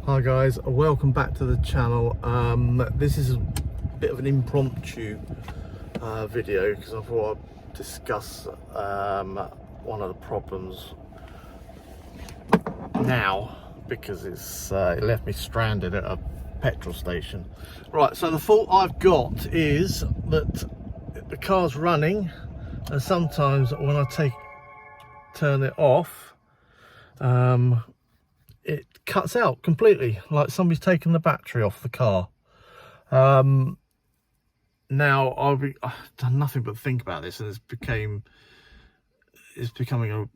Hi guys, welcome back to the channel. This is a bit of an impromptu video because I thought I'd discuss one of the problems now because it left me stranded at a petrol station. Right, so the fault I've got is that the car's running, and sometimes when I turn it off, it cuts out completely, like somebody's taken the battery off the car. Now I've done nothing but think about this, and it's becoming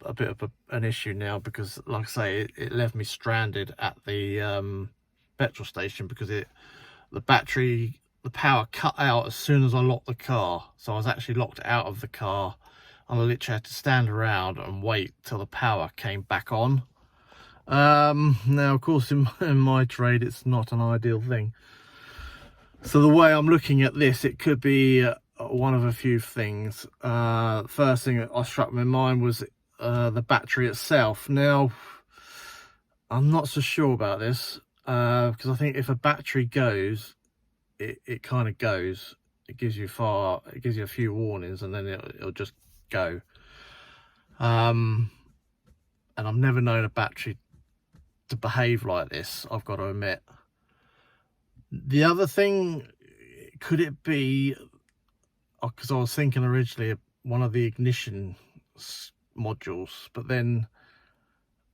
a bit of an issue now because, like I say, it left me stranded at the petrol station because the power cut out as soon as I locked the car. So I was actually locked out of the car, and I literally had to stand around and wait till the power came back on. Now of course in my trade it's not an ideal thing, so the way I'm looking at this, it could be one of a few things. First thing that I struck my mind was the battery itself. Now I'm not so sure about this because I think if a battery goes, it kind of goes. It gives you a few warnings and then it'll just go. And I've never known a battery to behave like this, I've got to admit. The other thing, could it be, because I was thinking originally of one of the ignition modules, but then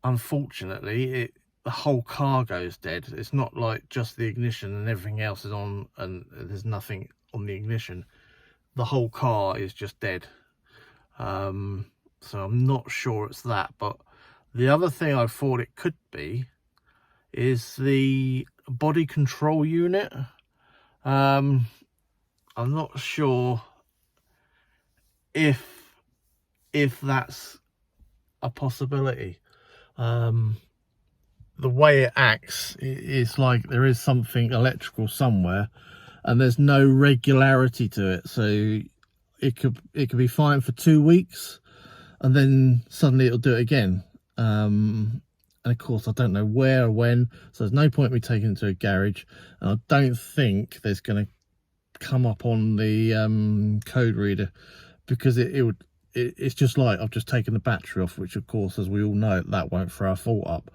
unfortunately the whole car goes dead. It's not like just the ignition and everything else is on and there's nothing on the ignition. The whole car is just dead. So I'm not sure it's that, but the other thing I thought it could be is the body control unit. I'm not sure if that's a possibility. The way it acts is like there is something electrical somewhere and there's no regularity to it, so it could be fine for 2 weeks and then suddenly it'll do it again. And of course I don't know where or when, so there's no point in me taking it to a garage, and I don't think there's going to come up on the code reader because it's just like I've just taken the battery off, which of course, as we all know, that won't throw a fault up.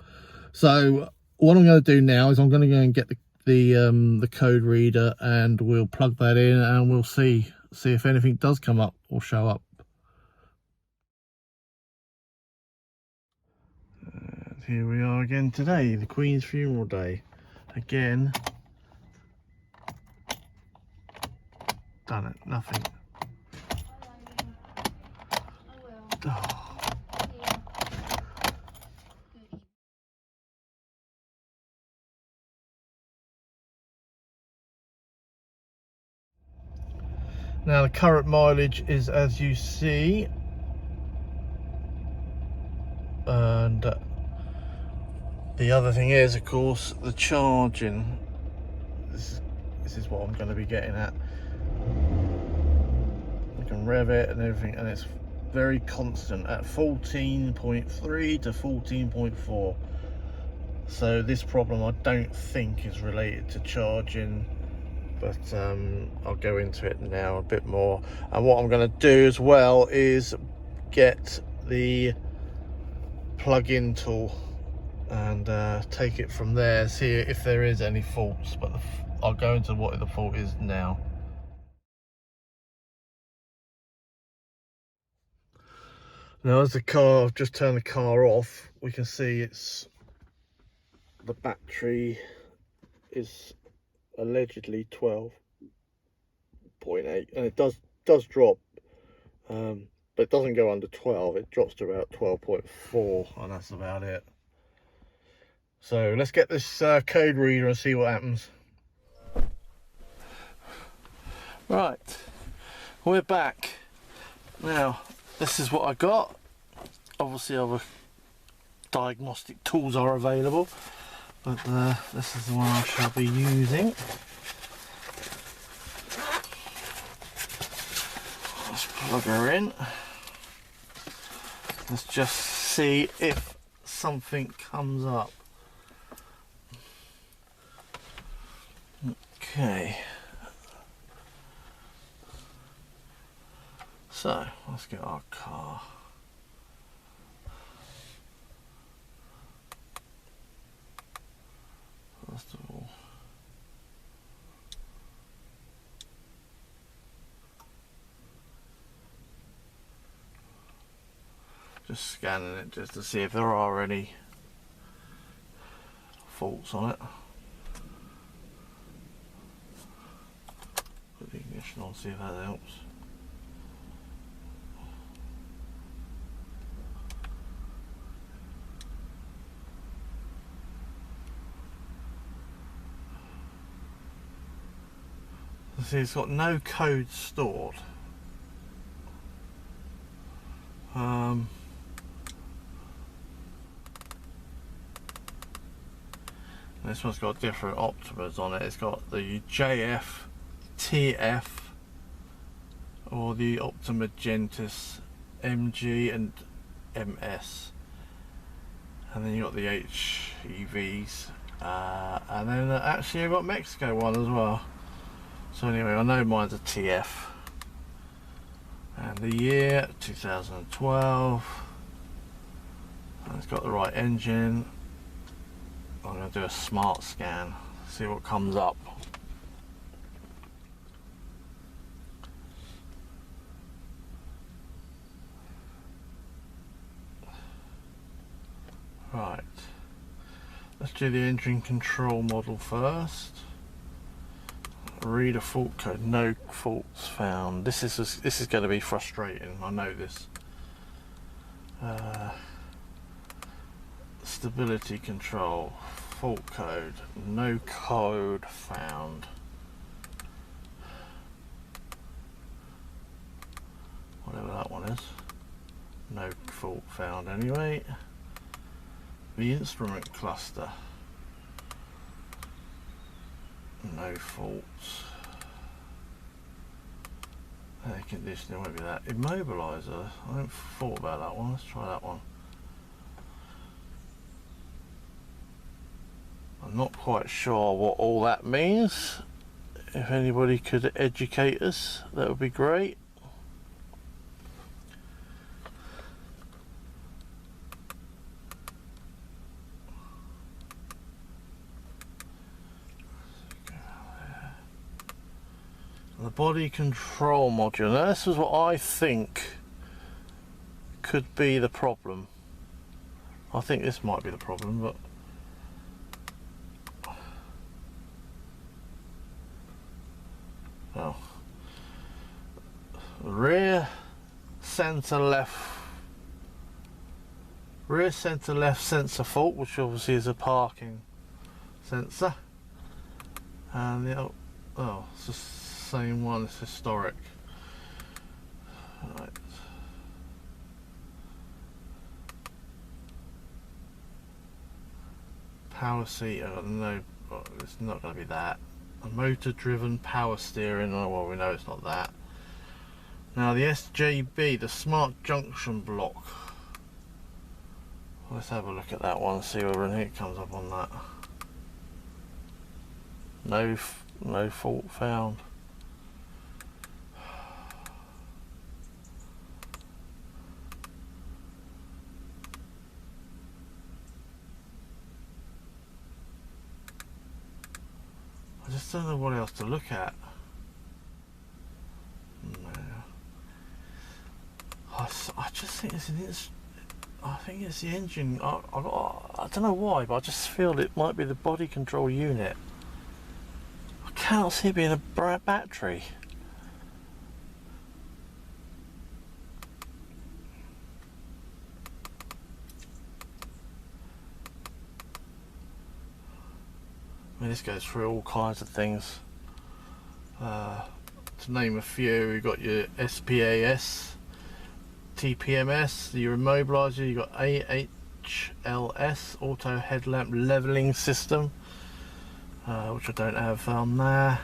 So what I'm going to do now is I'm going to go and get the code reader and we'll plug that in and we'll see if anything does come up or show up. Here we are again today, the Queen's funeral day. Again, done it, nothing. Oh. Now the current mileage is, as you see, and the other thing is, of course, the charging. This is what I'm going to be getting at. You can rev it and everything, and it's very constant at 14.3 to 14.4. So this problem I don't think is related to charging, but I'll go into it now a bit more. And what I'm going to do as well is get the plug-in tool and take it from there, see if there is any faults, but I'll go into what the fault is now. Now as I've just turned the car off, we can see the battery is allegedly 12.8, and it does drop, but it doesn't go under 12. It drops to about 12.4, and that's about it. So let's get this code reader and see what happens. Right, we're back. Now, this is what I got. Obviously other diagnostic tools are available, but this is the one I shall be using. Let's plug her in. Let's just see if something comes up. Okay. So, let's get our car. First of all, just scanning it just to see if there are any faults on it. Put the ignition on, see if that helps. See, it's got no code stored. This one's got different Optimas on it. It's got the JF, TF, or the Optima Gentis MG and MS. And then you got the HEVs. And then actually I've got Mexico one as well. So anyway, I know mine's a TF. And the year 2012. And it's got the right engine. I'm going to do a smart scan, see what comes up. Right. Let's do the engine control model first. Read a fault code. No faults found. This is going to be frustrating. I know this. Stability control. Fault code. No code found. Whatever that one is. No fault found anyway. The instrument cluster. No faults. Air conditioning won't be that. Immobilizer. I haven't thought about that one. Let's try that one. I'm not quite sure what all that means. If anybody could educate us, that would be great. The body control module. Now this is what I think could be the problem. I think this might be the problem, but oh. Rear center left sensor fault, which obviously is a parking sensor, and the it's the same one. It's historic. Right. Power seat. No, it's not going to be that. A motor-driven power steering. Oh well, we know it's not that. Now the SJB, the smart junction block. Let's have a look at that one. See whether anything comes up on that. No fault found. I just don't know what else to look at. No. I just think I think it's the engine. I don't know why, but I just feel it might be the body control unit. I cannot see it being a battery. I mean, this goes through all kinds of things. To name a few, we've got your SPAS, TPMS, your immobilizer, you've got AHLS, auto headlamp leveling system, which I don't have on there.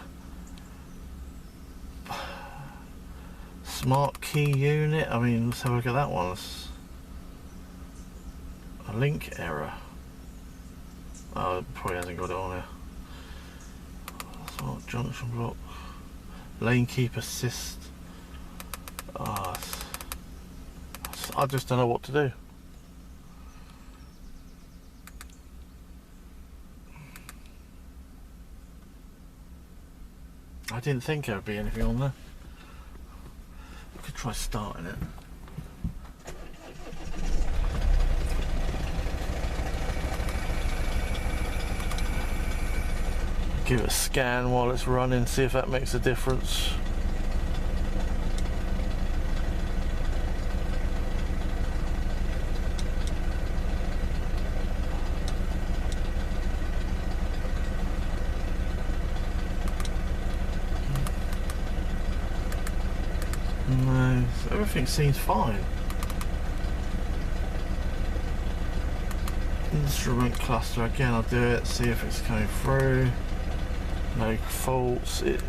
Smart key unit, I mean, let's have a look at that one. It's a link error. Oh, it probably hasn't got it on here. Oh, junction block. Lane keep assist. I just don't know what to do. I didn't think there would be anything on there. I could try starting it. Give it a scan while it's running, see if that makes a difference. No, everything seems fine. Instrument cluster, again I'll do it, see if it's coming through. No faults. It's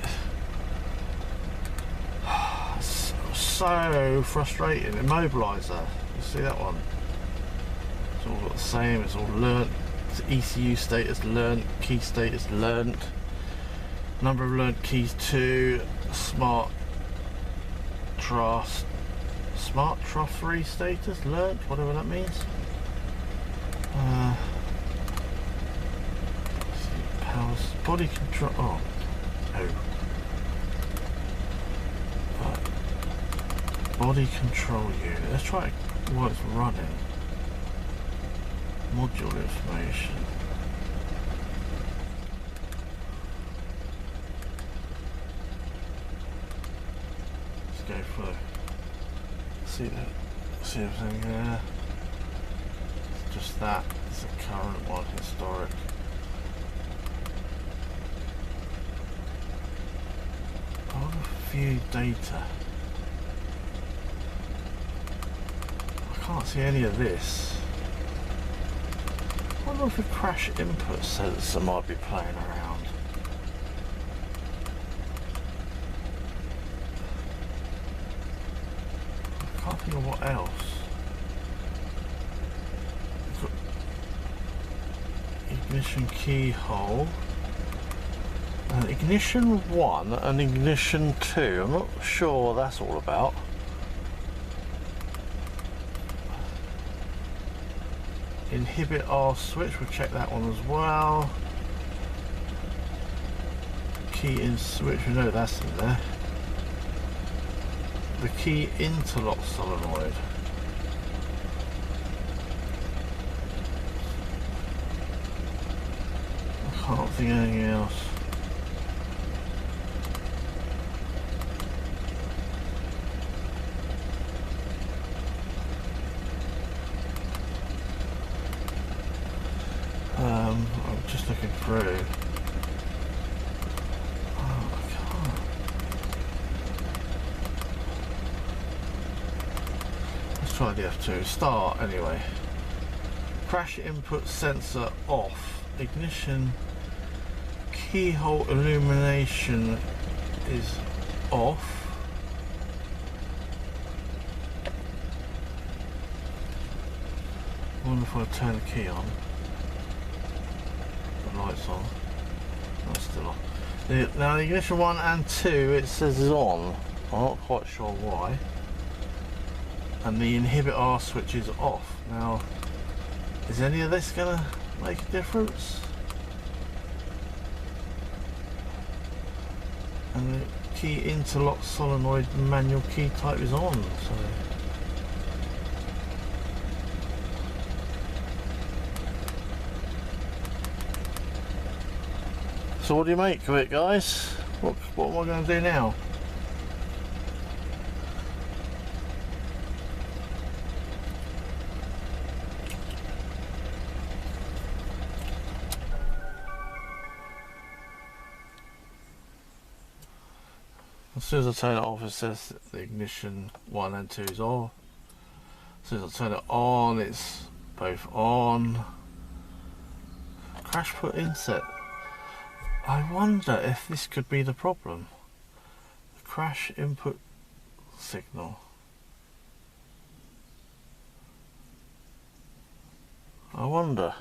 so frustrating. Immobilizer. You see that one? It's all got the same. It's all learnt. It's ECU status learnt. Key status learnt. Number of learnt keys 2. Smart trust 3 status learnt. Whatever that means. Body control. Oh, no. Body control unit. Let's try while it's running. Module information. Let's go through. See that? See everything there. It's just that. It's a current one, historic. View data. I can't see any of this. I wonder if a crash input sensor might be playing around. I can't think of what else. Ignition keyhole. Ignition 1 and ignition 2. I'm not sure what that's all about. Inhibit R switch, we'll check that one as well. Key in switch, we know that's in there. The key interlock solenoid. I can't think of anything else. I'm just looking through. Oh, I can't. Let's try the F2. Start anyway. Crash input sensor off. Ignition keyhole illumination is off. I wonder if I turn the key on. Lights on. That's still on. Now the ignition 1 and 2 it says is on. I'm not quite sure why. And the inhibit R switch is off. Now, is any of this gonna make a difference? And the key interlock solenoid manual key type is on. So what do you make of it, guys? What am I going to do now? As soon as I turn it off, it says the ignition 1 and 2 is off. As soon as I turn it on, it's both on. Crash put inset. I wonder if this could be the problem. The crash input signal. I wonder.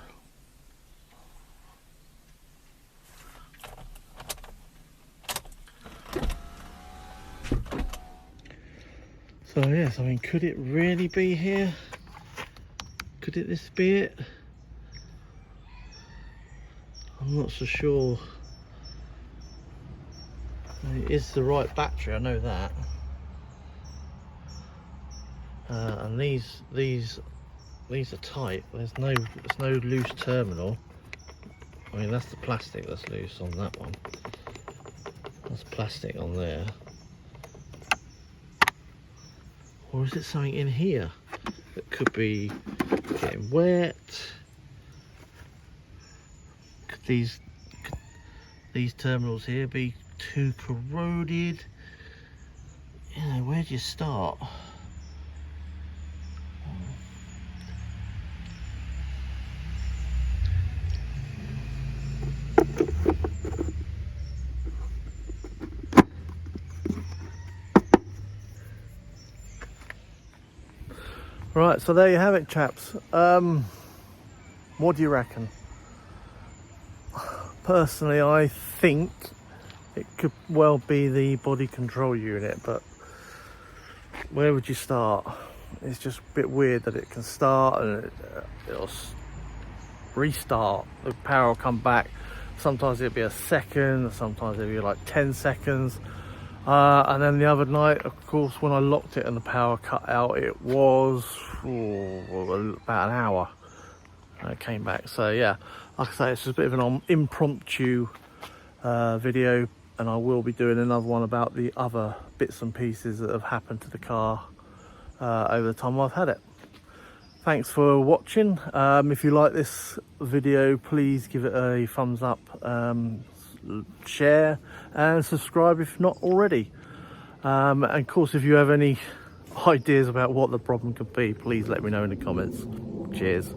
So yes, I mean, could it really be here? Could this be it? I'm not so sure. It is the right battery, I know that. And these are tight. There's no loose terminal. I mean, that's the plastic that's loose on that one. That's plastic on there. Or is it something in here that could be getting wet? Could these terminals here be too corroded? You know, where do you start? Right, so there you have it, chaps. What do you reckon? Personally, I think it could well be the body control unit, but where would you start? It's just a bit weird that it can start and it'll restart. The power will come back. Sometimes it'll be a second, sometimes it'll be like 10 seconds. And then the other night, of course, when I locked it and the power cut out, it was about an hour and it came back. So yeah, like I say, it's just a bit of an impromptu video, and I will be doing another one about the other bits and pieces that have happened to the car over the time I've had it. Thanks for watching. If you like this video, please give it a thumbs up, share and subscribe if not already. And of course, if you have any ideas about what the problem could be, please let me know in the comments. Cheers.